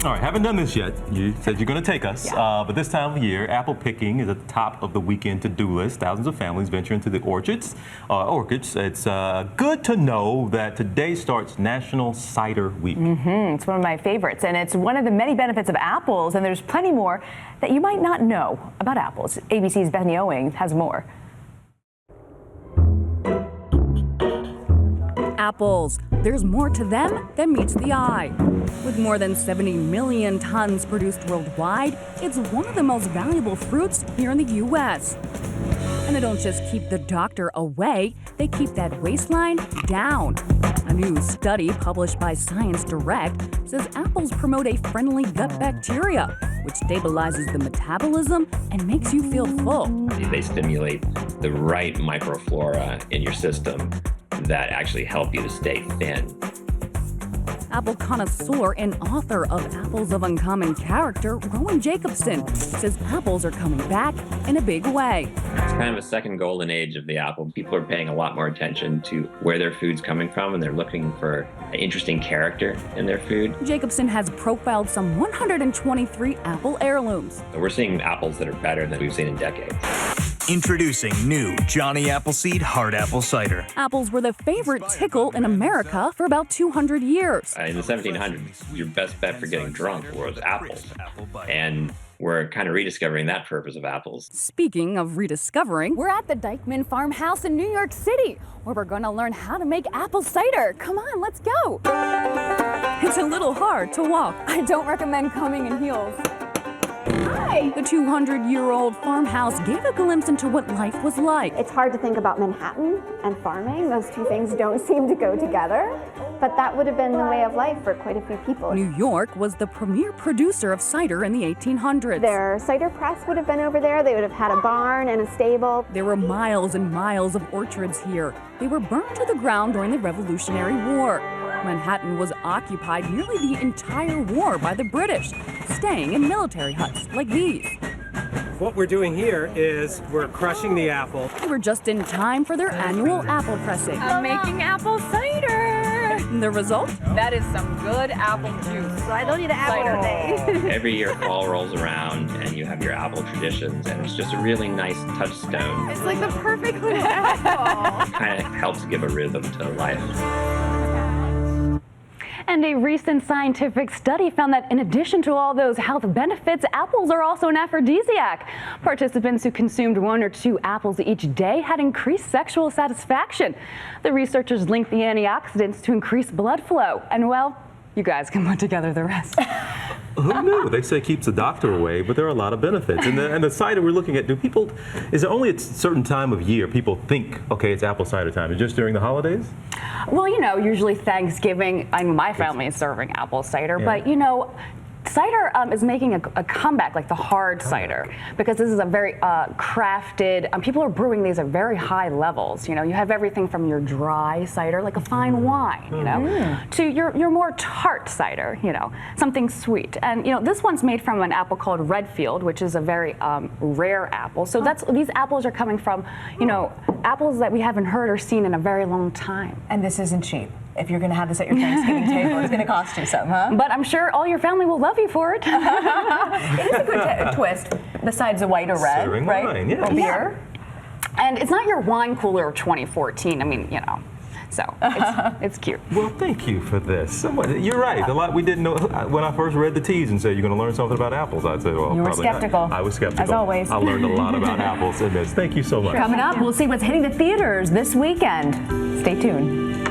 All right, haven't done this yet. You said you're going to take us, but this time of year, apple picking is at the top of the weekend to-do list. Thousands of families venture into the orchards. It's good to know that today starts National Cider Week. It's one of my favorites, and it's one of the many benefits of apples, and there's plenty more that you might not know about apples. ABC's Bethany Owing has more. Apples. There's more to them than meets the eye. With more than 70 million tons produced worldwide, it's one of the most valuable fruits here in the U.S. And they don't just keep the doctor away, they keep that waistline down. A new study published by Science Direct says apples promote a friendly gut bacteria, which stabilizes the metabolism and makes you feel full. They stimulate the right microflora in your system that actually help you to stay thin. Apple connoisseur and author of Apples of Uncommon Character, Rowan Jacobson, says apples are coming back in a big way. It's kind of a second golden age of the apple. People are paying a lot more attention to where their food's coming from, and they're looking for an interesting character in their food. Jacobson has profiled some 123 apple heirlooms. We're seeing apples that are better than we've seen in decades. Introducing new Johnny Appleseed Hard Apple Cider. Apples were the favorite tickle in America for about 200 years. In the 1700s, your best bet for getting drunk was apples. And we're kind of rediscovering that purpose of apples. Speaking of rediscovering, we're at the Dykeman Farmhouse in New York City, where we're going to learn how to make apple cider. Come on, let's go. It's a little hard to walk. I don't recommend coming in heels. Hi. The 200-year-old farmhouse gave a glimpse into what life was like. It's hard to think about Manhattan and farming. Those two things don't seem to go together. But that would have been the way of life for quite a few people. New York was the premier producer of cider in the 1800s. Their cider press would have been over there. They would have had a barn and a stable. There were miles and miles of orchards here. They were burned to the ground during the Revolutionary War. Manhattan was occupied nearly the entire war by the British, staying in military huts like these. What we're doing here is we're crushing the apple. They were just in time for their annual apple pressing. I'm making apple cider. The result? That is some good apple juice. So I don't need an apple today. Every year fall rolls around and you have your apple traditions, and it's just a really nice touchstone. It's like the perfect little apple. It kind of helps give a rhythm to life. And a recent scientific study found that in addition to all those health benefits, apples are also an aphrodisiac. Participants who consumed 1 or 2 apples each day had increased sexual satisfaction. The researchers linked the antioxidants to increase blood flow. And well, you guys can put together the rest. Who knew? They say it keeps the doctor away, but there are a lot of benefits. And the cider we're looking at, is it only at a certain time of year people think, okay, it's apple cider time? Is it just during the holidays? Well, you know, usually Thanksgiving, I mean, my family is serving apple cider, but you know, cider is making a comeback, like the hard cider, because this is a very crafted, people are brewing these at very high levels. You know, you have everything from your dry cider, like a fine wine, you know, to your more tart cider, you know, something sweet. And, you know, this one's made from an apple called Redfield, which is a very rare apple. So these apples are coming from, you know, apples that we haven't heard or seen in a very long time. And this isn't cheap. If you're going to have this at your Thanksgiving table, it's going to cost you some, huh? But I'm sure all your family will love you for it. It is a good twist, besides a white or red, Serving right? wine, yeah. Or beer. And it's not your wine cooler of 2014. I mean, you know, so it's cute. Well, thank you for this. You're right. A lot we didn't know. When I first read the teas and said you're going to learn something about apples, I'd say, well, You were probably skeptical. not. I was skeptical. As always. I learned a lot about apples in this. Thank you so much. Coming up, we'll see what's hitting the theaters this weekend. Stay tuned.